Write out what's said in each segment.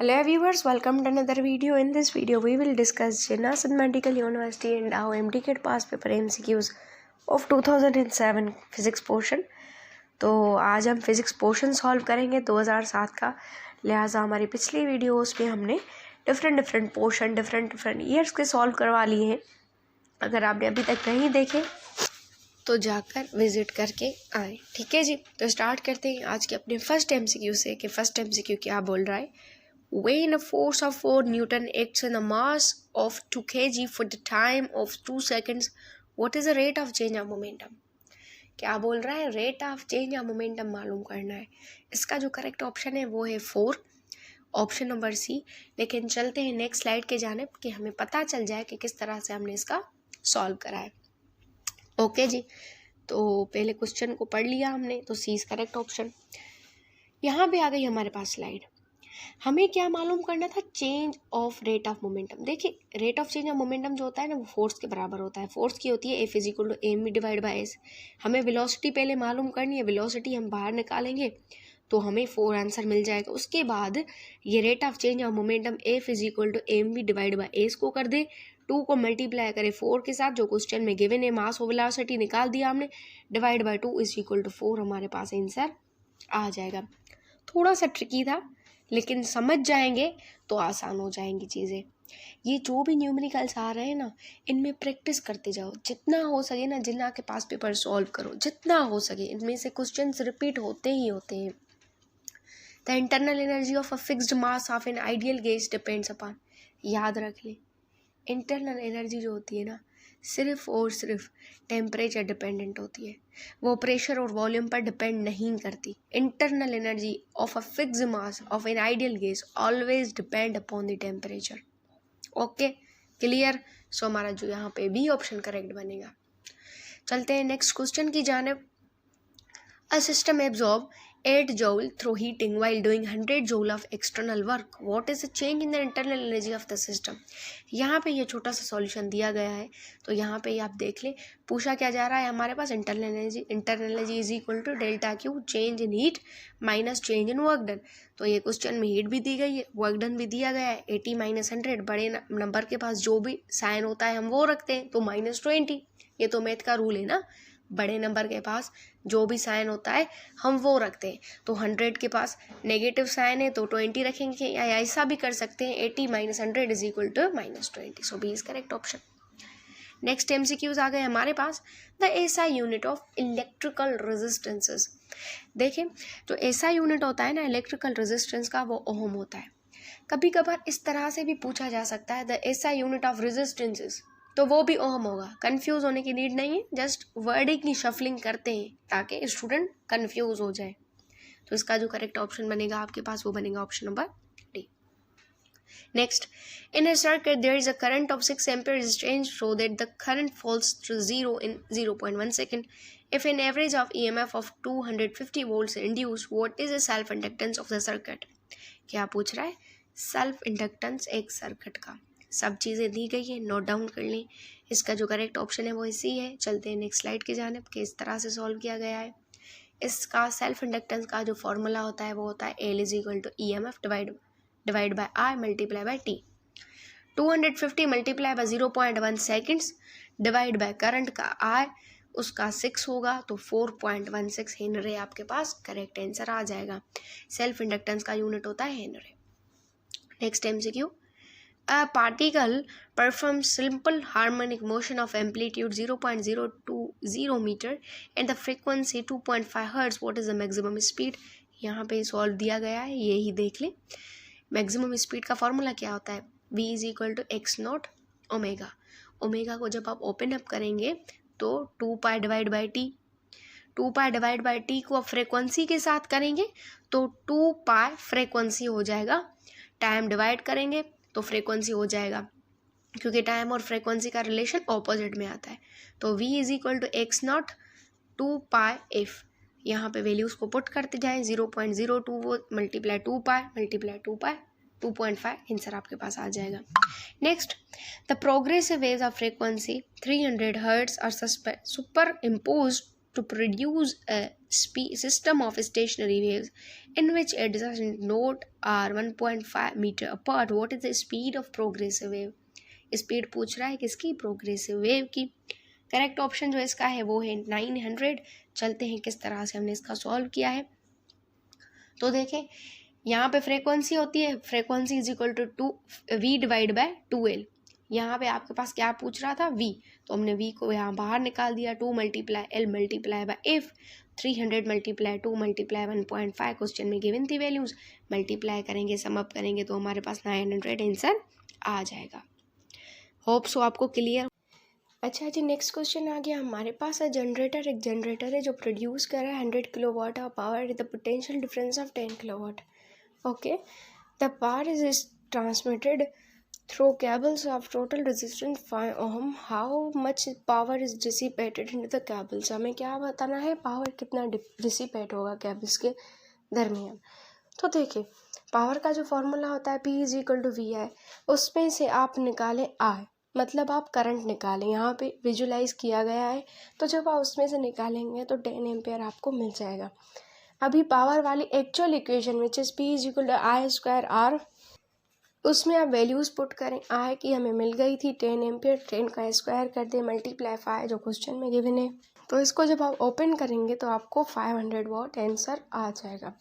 Hello viewers, welcome to another video. In this video, we will discuss Jinnah Sindh Medical University and our MTCAT past paper MCQs of 2007 physics portion. तो आज हम physics portion solve करेंगे 2007 का। लिहाजा हमारी पिछली videos में हमने डिफरेंट पोर्शन डिफरेंट ईयर्स के सॉल्व करवा लिए हैं। अगर आपने अभी तक नहीं देखे तो जाकर विजिट करके आए, ठीक है जी। तो स्टार्ट करते हैं आज के अपने फर्स्ट MCQ से कि फर्स्ट MCQ क्या बोल रहा है। When a force of 4 Newton acts on a mass of 2 kg for the time of 2 seconds, what is the rate of change of momentum? क्या बोल रहा है, rate of change of momentum मालूम करना है। इसका जो करेक्ट ऑप्शन है वो है 4, ऑप्शन नंबर सी। लेकिन चलते हैं नेक्स्ट स्लाइड के जानिब कि हमें पता चल जाए कि किस तरह से हमने इसका सॉल्व करा है। ओके जी, तो पहले क्वेश्चन को पढ़ लिया हमने, तो सी इज करेक्ट ऑप्शन। यहाँ पे आ गई हमारे पास स्लाइड। हमें क्या मालूम करना था, change of rate of momentum. देखिए, rate of change of momentum जो होता है ना, वो फोर्स के बराबर होता है। फोर्स की होती है F = mv divide by S. हमें वेलोसिटी पहले मालूम करनी है, वेलोसिटी हम बाहर निकालेंगे तो हमें 4 आंसर मिल जाएगा। उसके बाद ये rate of change of momentum F = mv divide by S को कर दे, 2 को मल्टीप्लाई करें 4 के साथ जो क्वेश्चन में गिवन है, मास और वेलोसिटी निकाल दिया हमने, डिवाइड बाई 2 = 4 हमारे पास आंसर आ जाएगा। थोड़ा सा ट्रिकी था, लेकिन समझ जाएंगे तो आसान हो जाएंगी चीज़ें। ये जो भी न्यूमेरिकल्स आ रहे हैं ना, इनमें प्रैक्टिस करते जाओ जितना हो सके ना। जिन्ना के पास पेपर सॉल्व करो जितना हो सके। इनमें से क्वेश्चंस रिपीट होते ही होते हैं। The internal energy of a fixed mass of an ideal gas depends upon, याद रख ले, इंटरनल एनर्जी जो होती है ना, सिर्फ और सिर्फ टेम्परेचर डिपेंडेंट होती है, वो प्रेशर और वॉल्यूम पर डिपेंड नहीं करती। Internal energy of a fixed mass of an ideal gas always depend upon the temperature. Okay, clear. So हमारा जो यहाँ पे बी ऑप्शन करेक्ट बनेगा। चलते हैं नेक्स्ट क्वेश्चन की जानिब। A system absorbs 8 joule through heating while doing 100 joule of external work. What is the change in the internal energy of the system? यहाँ पे ये छोटा सा सॉल्यूशन दिया गया है, तो यहाँ पे आप देख ले, पूछा क्या जा रहा है हमारे पास, internal energy is equal to delta Q change in heat minus change in work done. तो ये क्वेश्चन में हीट भी दी गई है, वर्क डन भी दिया गया है। 80 - 100, बड़े नंबर के पास जो भी साइन होता है हम वो रखते हैं, तो -20। ये तो मैथ का रूल है ना, बड़े नंबर के पास जो भी साइन होता है हम वो रखते हैं। तो 100 के पास नेगेटिव साइन है तो 20 रखेंगे, या ऐसा भी कर सकते हैं, 80 - 100 = -20। So B is correct option. Next MCQs आ गए हमारे पास। The SI unit of electrical resistances. देखें, जो SI यूनिट होता है ना इलेक्ट्रिकल रेजिस्टेंस का, वो ओम होता है। कभी कभार इस तरह से भी पूछा जा सकता है, the SI unit of resistances, तो वो भी ओम होगा। कंफ्यूज होने की नीड नहीं है, जस्ट वर्डिंग की शफलिंग करते हैं ताकि स्टूडेंट कंफ्यूज हो जाए। तो इसका जो करेक्ट ऑप्शन बनेगा आपके पास, वो बनेगा option number D. Next, in a circuit there is a current of 6 ampere is changed so that the current falls to 0 in 0.1 second. If an average of EMF of 250 volts induced, what is the self inductance of the circuit? क्या पूछ रहा है, self inductance एक circuit का। सब चीज़ें दी गई है, नोट डाउन कर लें। इसका जो करेक्ट ऑप्शन है वो इसी है। चलते हैं नेक्स्ट स्लाइड की जानिब कि इस तरह से सॉल्व किया गया है। इसका सेल्फ इंडक्टेंस का जो फॉर्मूला होता है वो होता है L = EMF divide by I multiply by T। 250 multiply by 0.1 seconds divide by current का I, उसका 6 होगा तो 4.16 हेनरी आपके पास करेक्ट आंसर आ जाएगा। सेल्फ इंडक्टेंस का यूनिट होता है Henry. Next MCQ, a particle performs simple harmonic motion of amplitude 0.020 meter and the frequency 2.5 Hz. What is the maximum speed? यहाँ पे सॉल्व दिया गया है, यही देख ले। मैक्सिमम स्पीड का फॉर्मूला क्या होता है, V = x0 ओमेगा। ओमेगा को जब आप ओपन अप करेंगे तो 2π divide by T, 2π divide by T को आप फ्रीक्वेंसी के साथ करेंगे तो 2π फ्रीक्वेंसी हो जाएगा। टाइम डिवाइड करेंगे तो फ्रीक्वेंसी हो जाएगा, क्योंकि टाइम और फ्रीक्वेंसी का रिलेशन ऑपोजिट में आता है। तो V = x0 2πf, यहाँ पे वैल्यूज़ को पुट करते जाएं, 0.02 मल्टीप्लाई 2π मल्टीप्लाई 2π 2.5 आंसर आपके पास आ जाएगा। Next, the progressive waves of frequency 300 Hz are superimpose to produce a system of stationary waves in which adjacent node are 1.5 meter apart. What is the speed of progressive wave? Speed पूछ रहा है किसकी? Progressive wave की। Correct option जो इसका है वो है 900। चलते हैं किस तरह से हमने इसका सॉल्व किया है। तो देखें यहाँ पे फ्रीक्वेंसी होती है, frequency is equal to V divide by 2L। यहाँ पे आपके पास क्या पूछ रहा था? वी, तो हमने वी को यहाँ बाहर निकाल दिया। 2 multiply L multiply by F, 300 multiply 2 multiply 1.5, question में गिवन थी वैल्यूज, मल्टीप्लाई करेंगे सम अप करेंगे तो हमारे पास 900 आंसर आ जाएगा। होप सो आपको क्लियर। अच्छा जी, नेक्स्ट क्वेश्चन आ गया हमारे पास। जनरेटर, एक जनरेटर है जो प्रोड्यूस कर रहा है 100 kilowatt of power with the potential difference of 10 kilowatt. Okay, the power is transmitted through cables of total resistance 5 ohm. How much power is dissipated into the cables. हमें क्या बताना है? पावर कितना डिसिपेट होगा cables के दरमियान। तो देखिए, पावर का जो फॉर्मूला होता है P is equal to V I, उसमें से आप निकालें I, मतलब आप करंट निकालें। यहाँ पे विजुलाइज किया गया है, तो जब आप उसमें से निकालेंगे तो 10 एम्पेयर आपको मिल जाएगा। अभी पावर वाली actual equation which is P is equal to I square R, उसमें आप वैल्यूज़ पुट करें। आई की हमें मिल गई थी 10 एम्पेयर, 10 का स्क्वायर कर दें मल्टीप्लाई 5 जो क्वेश्चन में गिवन है। तो इसको जब आप ओपन करेंगे तो आपको 500 वाट आंसर आ जाएगा।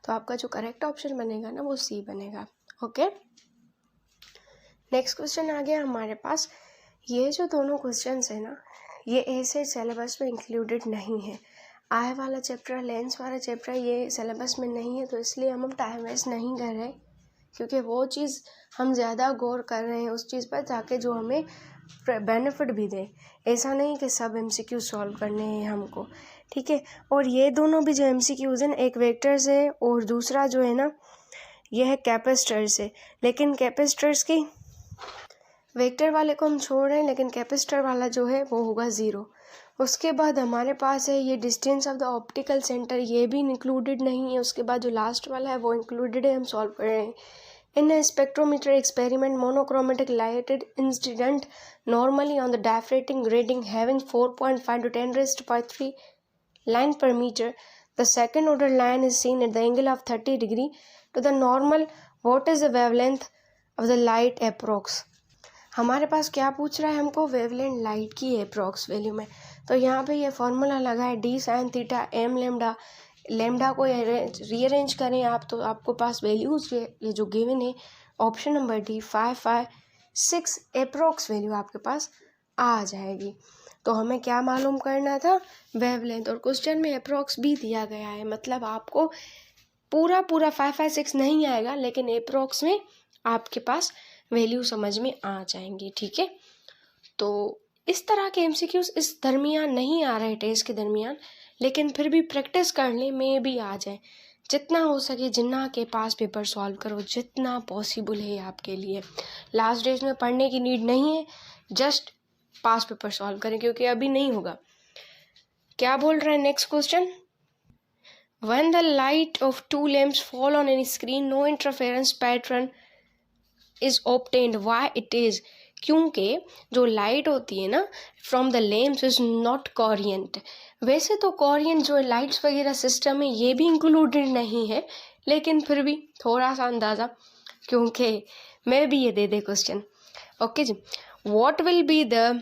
तो आपका जो करेक्ट ऑप्शन बनेगा ना वो सी बनेगा। ओके, नेक्स्ट क्वेश्चन आ गया हमारे पास। ये जो दोनों क्वेश्चंस है ना, ये ऐसे सिलेबस में इंक्लूडेड नहीं है। आई वाला चैप्टर, लेंस वाला चैप्टर ये सिलेबस में नहीं है, तो इसलिए हम टाइम वेस्ट नहीं कर रहे, क्योंकि वो चीज़ हम ज़्यादा गौर कर रहे हैं उस चीज़ पर ताकि जो हमें बेनिफिट भी दे। ऐसा नहीं कि सब MCQ सॉल्व करने हैं हमको, ठीक है। और ये दोनों भी जो MCQs हैं, एक वेक्टर से और दूसरा जो है ना ये है कैपेसिटर से। लेकिन कैपेसिटर्स की वेक्टर वाले को हम छोड़ रहे हैं, लेकिन कैपेसिटर वाला जो है वो होगा 0। उसके बाद हमारे पास है ये distance of the optical centre, ये भी इंक्लूडेड नहीं है। उसके बाद जो लास्ट वाला है वो इंक्लूडेड है, हम सॉल्व कर रहे हैं। इन a spectrometer experiment, monochromatic light incident normally on the diffracting grating having 4.5 to 10 raised by 3 line per meter. The second order line is seen at the angle of 30 degree to the normal. What is the wavelength of the light approx? हमारे पास क्या पूछ रहा है हमको? Wavelength light की approx value में। तो यहाँ पे ये फॉर्मूला लगा है d sin theta m lambda. Lambda को रीअरेंज करें आप तो आपको पास वैल्यूज ये जो गिवन है option number D 556 approx value आपके पास आ जाएगी। तो हमें क्या मालूम करना था? वेवलेंथ। और क्वेश्चन में अप्रॉक्स भी दिया गया है, मतलब आपको पूरा 556 नहीं आएगा, लेकिन अप्रॉक्स में आपके पास वैल्यू समझ में आ जाएंगी, ठीक है। तो इस तरह के MCQs इस दरमियान नहीं आ रहे टेस्ट के दरमियान, लेकिन फिर भी प्रैक्टिस करने में भी आ जाए। जितना हो सके जिन्ना के पास पेपर सॉल्व करो, जितना पॉसिबल है आपके लिए। लास्ट डेज में पढ़ने की नीड नहीं है, जस्ट पास पेपर सॉल्व करें, क्योंकि अभी नहीं होगा। क्या बोल रहे हैं next question? When the light of two lamps fall on any screen, no interference pattern is obtained. Why it is? क्योंकि जो लाइट होती है ना from the lamps is not coherent. वैसे तो कोरिएंट जो लाइट्स वगैरह सिस्टम है ये भी इंक्लूडेड नहीं है, लेकिन फिर भी थोड़ा सा अंदाज़ा, क्योंकि मैं भी ये दे question. Okay ji, what will be the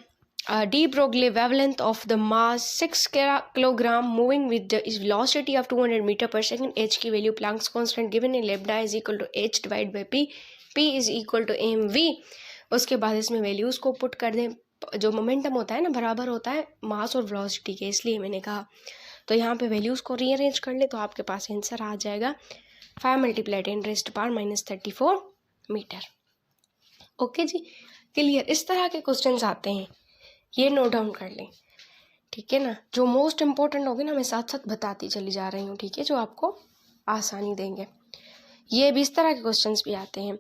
de Broglie wavelength of the mass 6 kilogram moving with the velocity of 200 meter per second. H की वैल्यू Planck's constant given है, lambda is equal to h divided by p, p is equal to mv। उसके बाद इसमें values को put कर दें। जो momentum होता है ना बराबर होता है मास और वेलोसिटी के, इसलिए मैंने कहा। तो यहाँ पे वैल्यूज़ को रीअरेंज कर ले तो आपके पास आंसर आ जाएगा 5 × 10⁻³ मीटर। Okay ji, clear. इस तरह के क्वेश्चन आते हैं, ये नोट डाउन कर लें, ठीक है ना। जो मोस्ट इम्पोर्टेंट होगी ना मैं साथ साथ बताती चली जा रही हूँ, ठीक है, जो आपको आसानी देंगे। ये भी इस तरह के क्वेश्चंस भी आते हैं।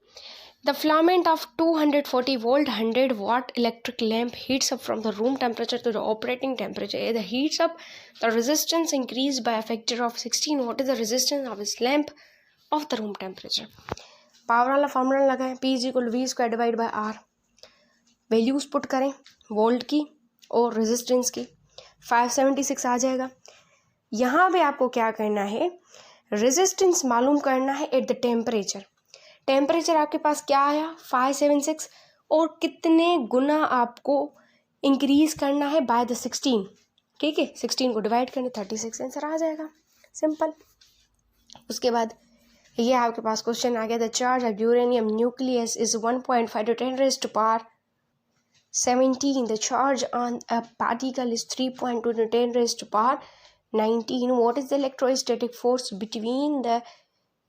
The filament of 240 volt 100 watt electric lamp heats up from the room temperature to the operating temperature. The heats up the resistance increase by a factor of 16। What is the resistance of this lamp of the room temperature? Power वाला formula लगाएं, P = V² divide by R। Values put करें volt की और resistance की, 576 आ जाएगा। यहाँ पे आपको क्या करना है, रेजिस्टेंस मालूम करना है एट द टेम्परेचर। टेम्परेचर आपके पास क्या आया 576 और कितने गुना आपको इंक्रीज करना है बाय द 16। ठीक है, 16 को डिवाइड करने 36 आंसर आ जाएगा, सिंपल। उसके बाद ये आपके पास क्वेश्चन आ गया, the charge of uranium nucleus is 1.5 to 10 raised to power 17, the charge on a particle is 3.2 to 10 raised to power 19. What is the electrostatic force between the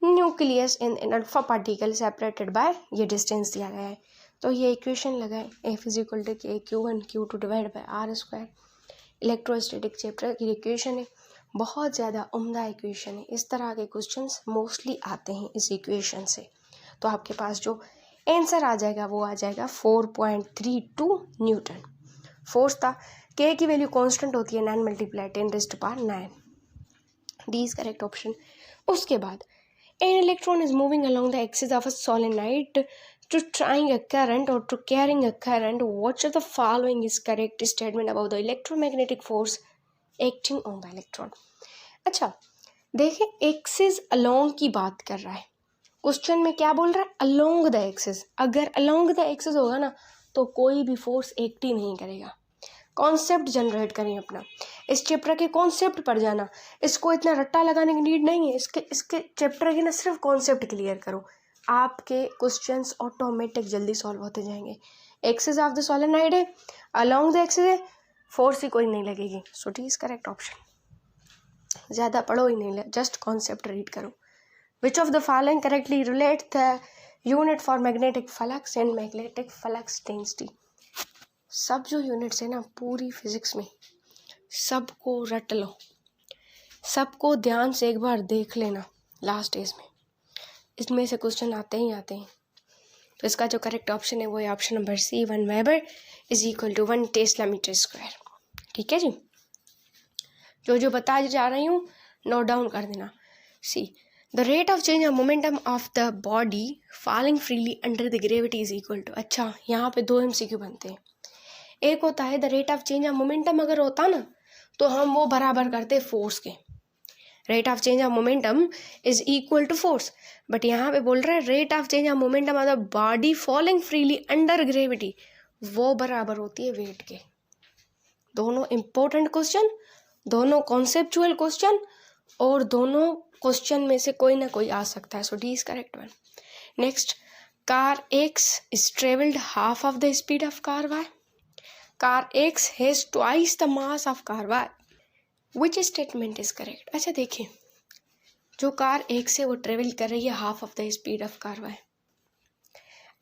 nucleus and an alpha particle separated by, ये distance दिया गया है। तो ये equation लगाए, F is equal to K Q1 Q2 divide by R square. Electrostatic chapter की equation है, बहुत ज़्यादा उम्दा इक्वेशन है। इस तरह के क्वेश्चंस मोस्टली आते हैं इस इक्वेशन से। तो आपके पास जो आंसर आ जाएगा वो आ जाएगा 4.32 न्यूटन। फोर्स था, के की वैल्यू कांस्टेंट होती है 9 multiply 10 raised to power 9। D is correct option. उसके बाद an electron is moving along the axis of a solenoid to trying a current or to carrying a current, which of the following is correct statement about the electromagnetic force acting on the electron। अच्छा देखिए, axis along की बात कर रहा है, question में क्या बोल रहा है, अलोंग द एक्सिस। अगर अलोंग द एक्सिस होगा ना तो कोई भी फोर्स एक्ट ही नहीं करेगा। कॉन्सेप्ट जनरेट करें अपना, इस चैप्टर के कॉन्सेप्ट पर जाना, इसको इतना रट्टा लगाने की नीड नहीं है। इसके चैप्टर के ना सिर्फ कॉन्सेप्ट क्लियर करो, आपके क्वेश्चंस ऑटोमेटिक जल्दी सॉल्व होते जाएंगे। एक्सिस ऑफ द सोलेनोइड है, अलोंग द एक्सिस है, फोर्स ही कोई नहीं लगेगी। सो डी इज करेक्ट ऑप्शन। ज़्यादा पढ़ो ही नहीं, जस्ट कॉन्सेप्ट रीड करो। Which of the following correctly relate the unit for magnetic flux and magnetic flux density. सब जो यूनिट्स है ना पूरी फिजिक्स में, सबको रट लो, सबको ध्यान से एक बार देख लेना लास्ट डेज में, इसमें से क्वेश्चन आते ही आते हैं। तो इसका जो करेक्ट ऑप्शन है वो है option number C, 1 weber is equal to 1 tesla metre square. ठीक है जी, जो बता जा रही हूँ नोट डाउन कर देना। See the rate of change of momentum of the body falling freely under the gravity is equal to. अच्छा, यहाँ पे 2 MCQ बनते हैं। एक होता है the rate of change of momentum, अगर होता ना तो हम वो बराबर करते फोर्स के, rate of change of momentum is equal to force. But यहाँ पे बोल रहे हैं rate of change of momentum of the body falling freely under gravity, वो बराबर होती है वेट के। दोनों इंपॉर्टेंट क्वेश्चन, दोनों कॉन्सेप्चुअल क्वेश्चन, और दोनों क्वेश्चन में से कोई ना कोई आ सकता है। So D is correct one. Next, car X is travelled half of the speed of car Y. Car X has twice the mass of car Y, which statement is correct. अच्छा देखिए, जो कार एक से वो travel कर रही है half of the speed of car Y,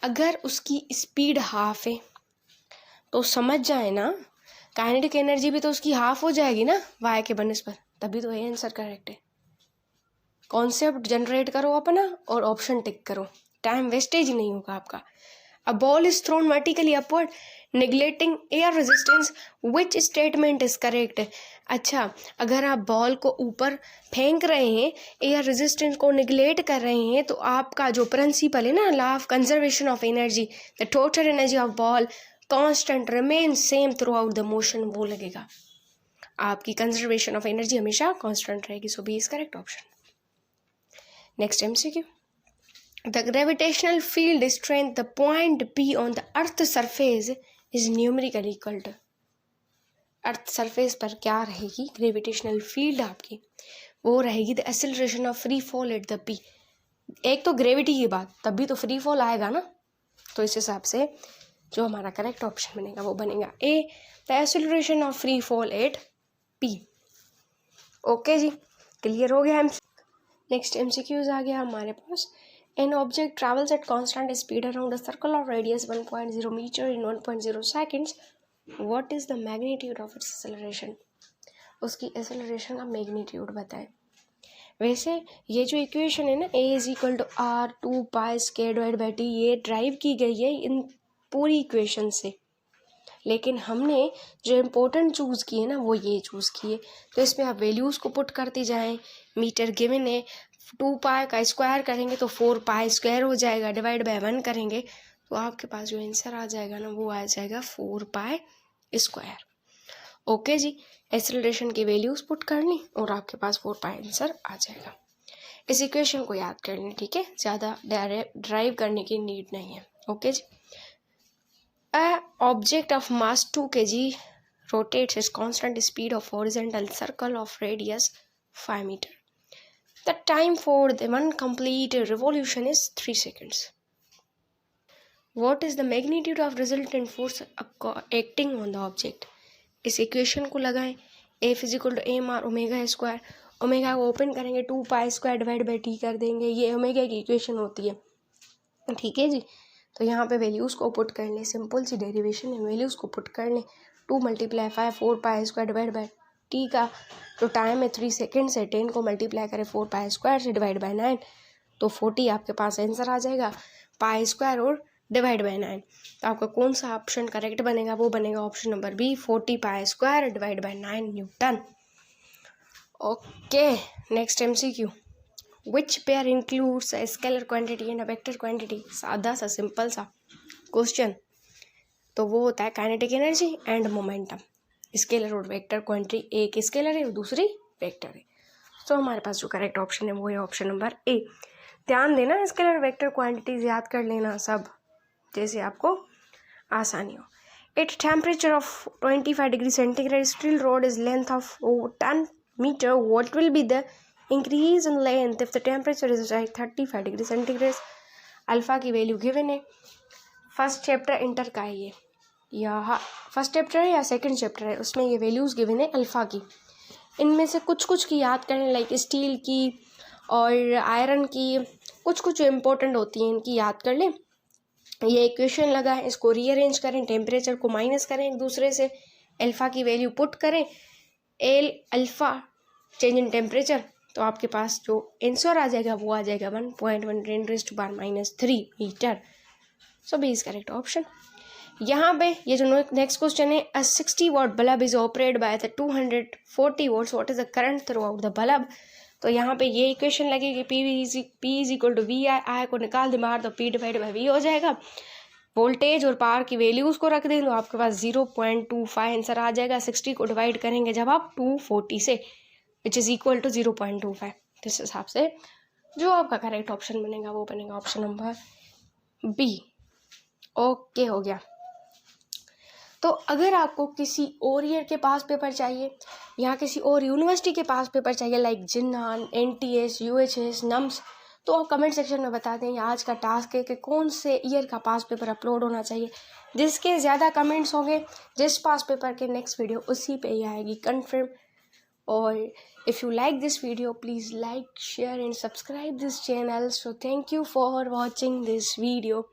अगर उसकी स्पीड हाफ है तो समझ जाए ना काइनेटिक एनर्जी भी तो उसकी हाफ हो जाएगी ना वाई के बनस्पत, तभी तो ये आंसर करेक्ट है। कॉन्सेप्ट जनरेट करो अपना और ऑप्शन टिक करो, टाइम वेस्टेज नहीं होगा आपका। A ball is thrown vertically upward neglecting air resistance, which statement is correct. अच्छा, अगर आप बॉल को ऊपर फेंक रहे हैं, एयर रेजिस्टेंस को निगलेक्ट कर रहे हैं, तो आपका जो प्रिंसिपल है ना, law of conservation of energy, the total energy of ball constant remain same throughout the motion, वो लगेगा। आपकी कंजर्वेशन ऑफ एनर्जी हमेशा कांस्टेंट रहेगी। So B is correct option. Next MCQ, the gravitational field strength the point P on the earth surface is numerically equal to. Earth surface पर क्या रहेगी gravitational field आपकी, वो रहेगी the acceleration of free fall at the P। एक तो gravity की बात, तभी तो फ्री फॉल आएगा ना। तो इस हिसाब से जो हमारा करेक्ट ऑप्शन बनेगा वो बनेगा A, the acceleration of free fall at P। Okay ji, clear हो गया। नेक्स्ट MCQs आ गया हमारे पास। An object travels at constant speed around a circle of radius 1.0 meter in 1.0 seconds. What is the magnitude of its acceleration? उसकी acceleration का magnitude बताएं। वैसे ये जो इक्वेशन है ना, A is equal to R 2 pi square divide by T, ये derive की गई है इन पूरी इक्वेशन से, लेकिन हमने जो इम्पोर्टेंट चूज़ किए ना वो ये चूज़ किए। तो इसमें आप वैल्यूज़ को पुट करते जाएं। मीटर गिवन है, 2 पाई का स्क्वायर करेंगे तो 4 पाई स्क्वायर हो जाएगा, डिवाइड बाय 1 करेंगे तो आपके पास जो आंसर आ जाएगा ना वो आ जाएगा 4 पाई स्क्वायर। ओके जी, एक्सेलरेशन की वैल्यूज़ पुट करनी और आपके पास 4 पाई आंसर आ जाएगा। इस इक्वेशन को याद कर लें, ठीक है, ज़्यादा ड्राइव करने की नीड नहीं है। ओके जी। A object of mass 2 kg rotates its constant speed of horizontal circle of radius 5 meter. The time for the one complete revolution is 3 seconds. What is the magnitude of resultant force acting on the object? इस equation को लगाएं, F is equal to M R omega square, omega को open करेंगे 2 pi square divide by T कर देंगे, ये omega की equation होती है, ठीक है जी। तो यहाँ पे वैल्यूज़ को पुट कर लें, सिंपल सी डेरिवेशन है, वैल्यूज़ को पुट कर लें, 2 × 5 4 पाई स्क्वायर डिवाइड बाई टी का तो टाइम है 3 सेकेंड्स है, 10 को मल्टीप्लाई करें 4 पाई स्क्वायर से डिवाइड बाई 9 तो 40 आपके पास आंसर आ जाएगा, पाई स्क्वायर और डिवाइड बाई 9। तो आपका कौन सा ऑप्शन करेक्ट बनेगा? वो बनेगा option number B, 40 pi square divide by 9 newton. Okay, next MCQ, which pair includes a scalar quantity and a vector quantity? सादा सा सिंपल सा क्वेश्चन, तो वो होता है kinetic energy and momentum. Scalar और वेक्टर क्वांटिटी, एक स्केलर है और दूसरी वेक्टर है, तो हमारे पास जो करेक्ट ऑप्शन है वो है ऑप्शन नंबर ए। ध्यान देना, स्केलर वेक्टर क्वांटिटीज याद कर लेना सब, जैसे आपको आसानी हो। At temperature of 25 degree centigrade steel rod is length of 10 metre, what will be the increase in length if the temperature is 35 degree centigrade? Alpha की वैल्यू गिवन है, फर्स्ट चैप्टर इंटर का है ये, या फर्स्ट चैप्टर है या second chapter है, उसमें ये वैल्यूज़ गिवन है अल्फ़ा की। इनमें से कुछ कुछ की याद करें, लाइक स्टील की और आयरन की, कुछ कुछ जो इम्पोर्टेंट होती हैं इनकी याद कर लें। ये इक्वेशन लगा है, इसको रीअरेंज करें, टेम्परेचर को माइनस करें एक दूसरे से, अल्फ़ा की वैल्यू पुट करें, L alpha change in temperature, तो आपके पास जो आंसर आ जाएगा वो आ जाएगा 1.1 × 10⁻³ metre. So B is correct option. यहाँ पे ये जो नेक्स्ट क्वेश्चन है, a 60 watt bulb is operate by the 240 volts, what is the current throughout the bulb? तो यहाँ पे ये इक्वेशन लगेगी, P is equal to V I को निकाल दे बाहर, तो P डिवाइड बाई वी हो जाएगा। वोल्टेज और पावर की वैल्यूज़ को रख दें तो आपके पास 0.25 आंसर आ जाएगा। 60 को डिवाइड करेंगे जब आप 240 से, विच इज़ इक्वल टू 0.25। तो इस हिसाब से जो आपका करेक्ट ऑप्शन बनेगा वो बनेगा ऑप्शन नंबर बी। ओके, हो गया। तो अगर आपको किसी और ईयर के पास पेपर चाहिए या किसी और यूनिवर्सिटी के पास पेपर चाहिए, लाइक जिन्नान, NTS, UHS, नम्स, तो आप कमेंट सेक्शन में बता दें। आज का टास्क है कि कौन से ईयर का पास पेपर अपलोड होना चाहिए। जिसके ज़्यादा कमेंट्स होंगे, जिस पास पेपर के नेक्स्ट वीडियो उसी पे ही आएगी कन्फर्म। और if you like this video, please like, share and subscribe this channel. So thank you for watching this video.